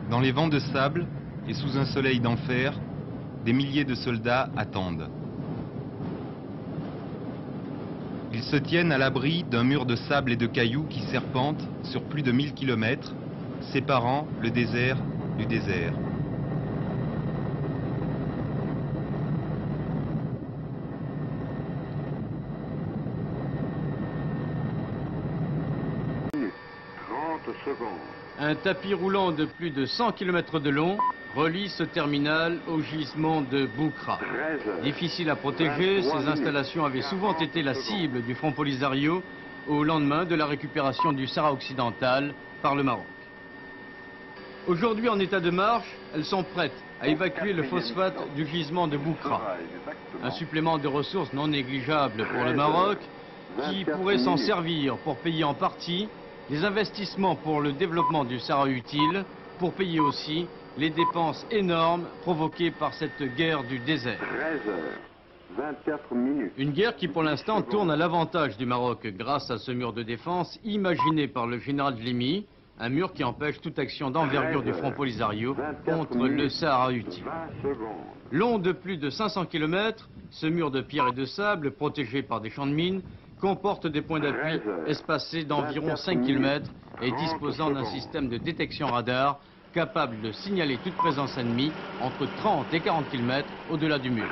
Dans les vents de sable et sous un soleil d'enfer, des milliers de soldats attendent. Ils se tiennent à l'abri d'un mur de sable et de cailloux qui serpente sur plus de 1000 km, séparant le désert du désert. Un tapis roulant de plus de 100 km de long relie ce terminal au gisement de Boukra. Difficile à protéger, ces installations avaient souvent été la cible du Front Polisario au lendemain de la récupération du Sahara occidental par le Maroc. Aujourd'hui en état de marche, elles sont prêtes à évacuer le phosphate du gisement de Boukra. Un supplément de ressources non négligeable pour le Maroc qui pourrait s'en servir pour payer en partie les investissements pour le développement du Sahara utile, pour payer aussi les dépenses énormes provoquées par cette guerre du désert. 13h24. Une guerre qui pour l'instant tourne à l'avantage du Maroc grâce à ce mur de défense imaginé par le général Dlimi, un mur qui empêche toute action d'envergure du Front Polisario contre le Sahara utile. Long de plus de 500 km, ce mur de pierre et de sable, protégé par des champs de mines, comporte des points d'appui espacés d'environ 5 km et disposant d'un système de détection radar capable de signaler toute présence ennemie entre 30 et 40 km au-delà du mur.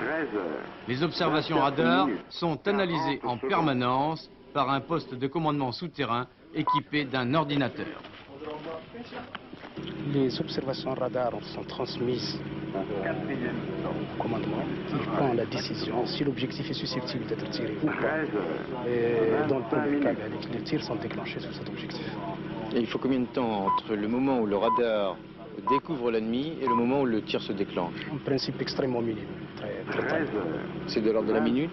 Les observations radar sont analysées en permanence par un poste de commandement souterrain équipé d'un ordinateur. Les observations radar sont transmises au commandement qui prend la décision si l'objectif est susceptible d'être tiré ou pas. Et dans le premier cas, les tirs sont déclenchés sur cet objectif. Et il faut combien de temps entre le moment où le radar découvre l'ennemi et le moment où le tir se déclenche? En principe extrêmement minime, très tard. C'est de l'ordre de la minute?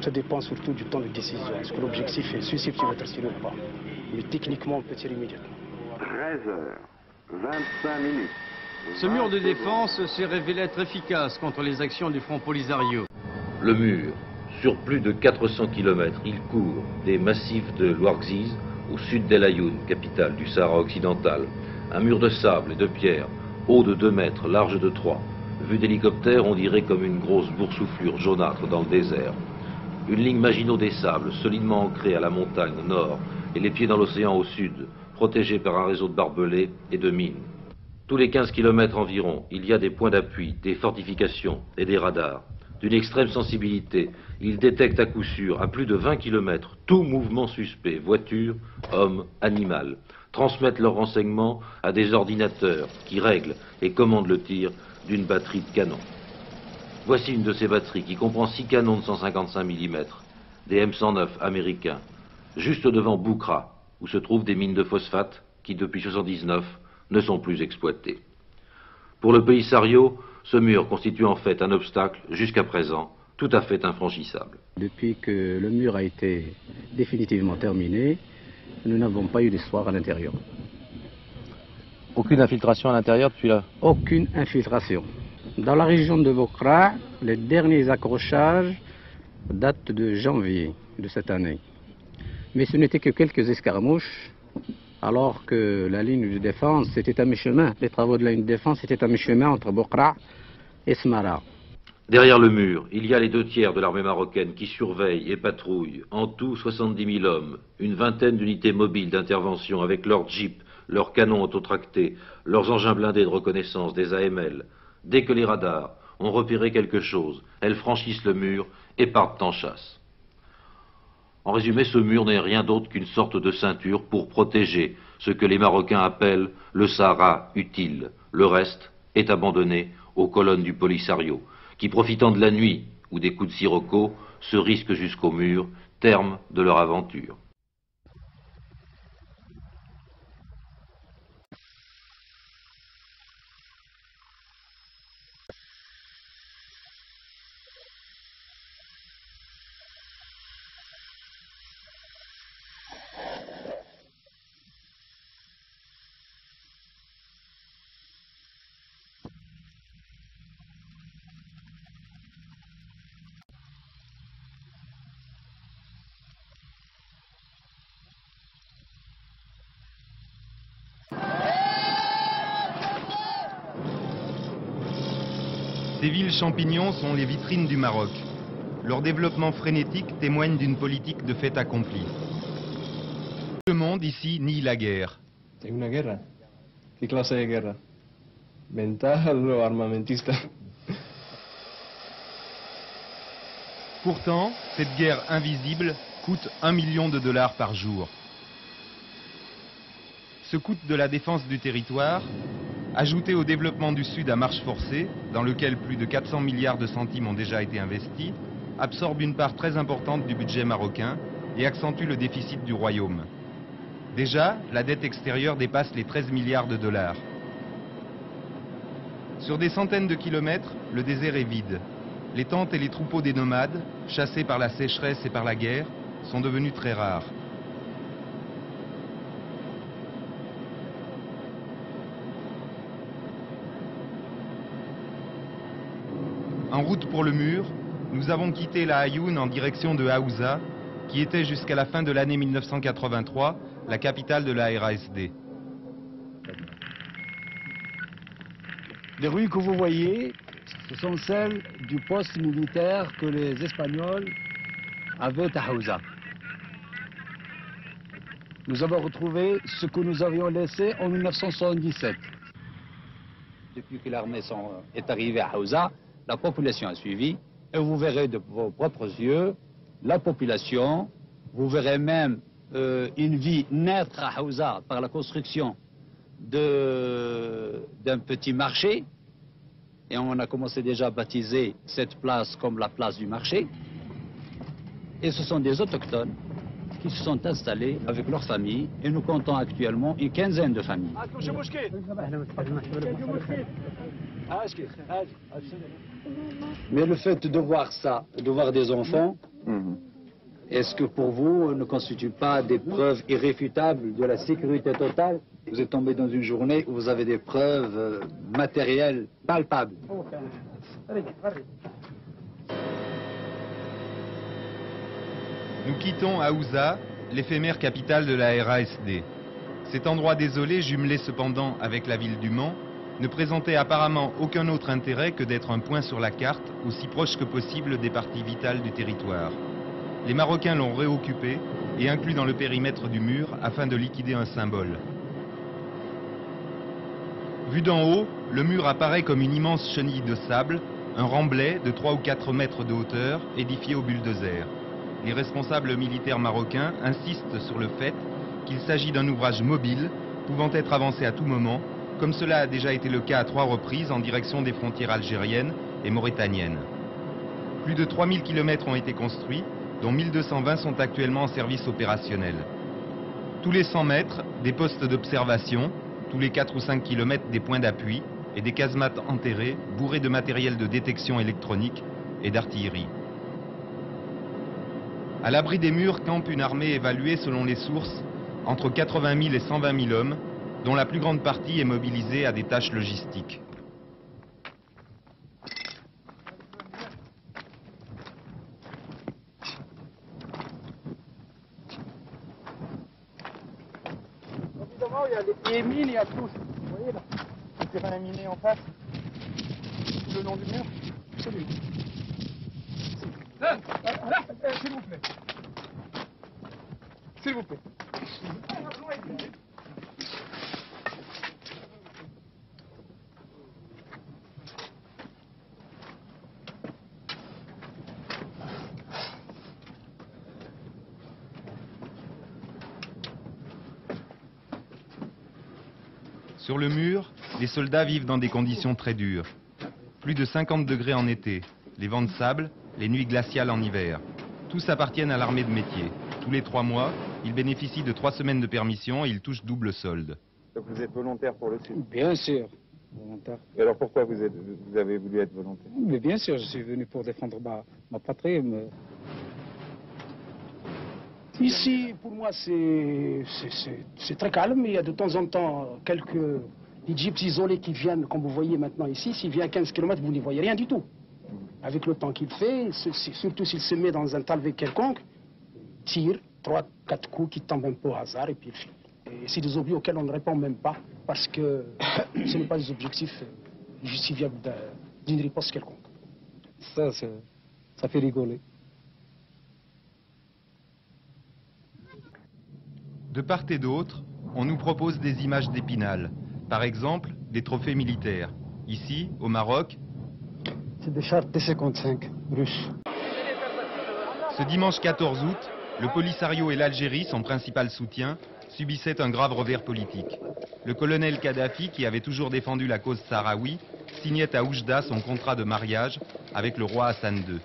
Ça dépend surtout du temps de décision. Est-ce que l'objectif est susceptible d'être tiré ou pas? Mais techniquement, on peut tirer immédiatement. 13h25. Ce mur de défense s'est révélé être efficace contre les actions du Front Polisario. Le mur, sur plus de 400 km, il court des massifs de l'Ouargziz au sud d'El Ayoun, capitale du Sahara occidental. Un mur de sable et de pierre, haut de 2 mètres, large de 3. Vu d'hélicoptère, on dirait comme une grosse boursouflure jaunâtre dans le désert. Une ligne Maginot des Sables, solidement ancrée à la montagne au nord et les pieds dans l'océan au sud, protégée par un réseau de barbelés et de mines. Tous les 15 km environ, il y a des points d'appui, des fortifications et des radars. D'une extrême sensibilité, ils détectent à coup sûr, à plus de 20 km, tout mouvement suspect, voiture, homme, animal, transmettent leurs renseignements à des ordinateurs qui règlent et commandent le tir d'une batterie de canons. Voici une de ces batteries qui comprend 6 canons de 155 mm, des M109 américains, juste devant Boukra, où se trouvent des mines de phosphate qui, depuis 1979, ne sont plus exploitées. Pour le Polisario, ce mur constitue en fait un obstacle, jusqu'à présent, tout à fait infranchissable. Depuis que le mur a été définitivement terminé, nous n'avons pas eu d'histoire à l'intérieur. Aucune infiltration à l'intérieur depuis là? Aucune infiltration. Dans la région de Boukra, les derniers accrochages datent de janvier de cette année. Mais ce n'était que quelques escarmouches, alors que la ligne de défense était à mi-chemin. Les travaux de la ligne de défense étaient à mi-chemin entre Boukra et Smara. Derrière le mur, il y a les 2/3 de l'armée marocaine qui surveillent et patrouillent. En tout, 70 000 hommes, une vingtaine d'unités mobiles d'intervention avec leurs jeeps, leurs canons autotractés, leurs engins blindés de reconnaissance, des AML. Dès que les radars ont repéré quelque chose, elles franchissent le mur et partent en chasse. En résumé, ce mur n'est rien d'autre qu'une sorte de ceinture pour protéger ce que les Marocains appellent le Sahara utile. Le reste est abandonné aux colonnes du Polisario, qui, profitant de la nuit ou des coups de sirocco, se risquent jusqu'au mur, terme de leur aventure. Ces villes champignons sont les vitrines du Maroc. Leur développement frénétique témoigne d'une politique de fait accompli. Le monde ici nie la guerre. Es una guerra. ¿Qué clase de guerra? ¿Mental o armamentista? Pourtant, cette guerre invisible coûte $1 million par jour. Ce coût de la défense du territoire, ajouté au développement du Sud à marche forcée, dans lequel plus de 400 milliards de centimes ont déjà été investis, absorbe une part très importante du budget marocain et accentue le déficit du royaume. Déjà, la dette extérieure dépasse les 13 milliards de dollars. Sur des centaines de kilomètres, le désert est vide. Les tentes et les troupeaux des nomades, chassés par la sécheresse et par la guerre, sont devenus très rares. En route pour le mur, nous avons quitté la Aïoun en direction de Haouza, qui était jusqu'à la fin de l'année 1983 la capitale de la RASD. Les rues que vous voyez, ce sont celles du poste militaire que les Espagnols avaient à Haouza. Nous avons retrouvé ce que nous avions laissé en 1977. Depuis que l'armée est arrivée à Haouza, la population a suivi, et vous verrez de vos propres yeux la population, vous verrez même une vie naître à Haouza par la construction d'un petit marché, et on a commencé déjà à baptiser cette place comme la place du marché, et ce sont des autochtones qui se sont installés avec leurs familles, et nous comptons actuellement une quinzaine de familles. Mais le fait de voir ça, de voir des enfants, est-ce que pour vous ne constitue pas des preuves irréfutables de la sécurité totale? Vous êtes tombé dans une journée où vous avez des preuves matérielles palpables. Nous quittons Haouza, l'éphémère capitale de la RASD. Cet endroit désolé, jumelé cependant avec la ville du Mans, ne présentait apparemment aucun autre intérêt que d'être un point sur la carte, aussi proche que possible des parties vitales du territoire. Les Marocains l'ont réoccupé et inclus dans le périmètre du mur afin de liquider un symbole. Vu d'en haut, le mur apparaît comme une immense chenille de sable, un remblai de 3 ou 4 mètres de hauteur édifié au bulldozer. Les responsables militaires marocains insistent sur le fait qu'il s'agit d'un ouvrage mobile, pouvant être avancé à tout moment, comme cela a déjà été le cas à 3 reprises en direction des frontières algériennes et mauritaniennes. Plus de 3000 km ont été construits, dont 1220 sont actuellement en service opérationnel. Tous les 100 mètres, des postes d'observation, tous les 4 ou 5 km des points d'appui et des casemates enterrées bourrées de matériel de détection électronique et d'artillerie. À l'abri des murs campe une armée évaluée selon les sources entre 80 000 et 120 000 hommes, dont la plus grande partie est mobilisée à des tâches logistiques. Évidemment, il y a les mines, il y a tout. Vous voyez là, le terrain miné en face, le long du mur. Absolument. S'il vous plaît. S'il vous plaît. Sur le mur, les soldats vivent dans des conditions très dures. Plus de 50 degrés en été, les vents de sable, les nuits glaciales en hiver. Tous appartiennent à l'armée de métier. Tous les 3 mois, ils bénéficient de 3 semaines de permission et ils touchent double solde. Donc vous êtes volontaire pour le Sud? Bien sûr, volontaire. Et alors pourquoi vous avez voulu être volontaire? Mais bien sûr, je suis venu pour défendre ma patrie. Ici, pour moi, c'est très calme. Il y a de temps en temps quelques jeeps isolés qui viennent, comme vous voyez maintenant ici. S'il vient à 15 km, vous n'y voyez rien du tout. Avec le temps qu'il fait, surtout s'il se met dans un talvé quelconque, tire 3-4 coups qui tombent un peu au hasard et puis il file. Et c'est des objets auxquels on ne répond même pas parce que ce n'est pas des objectifs justifiables d'une riposte quelconque. Ça fait rigoler. De part et d'autre, on nous propose des images d'Épinal. Par exemple, des trophées militaires. Ici, au Maroc, C'est des chars T-55 russes. ce dimanche 14 août, le Polisario et l'Algérie, son principal soutien, subissaient un grave revers politique. Le colonel Kadhafi, qui avait toujours défendu la cause sahraoui, signait à Oujda son contrat de mariage avec le roi Hassan II.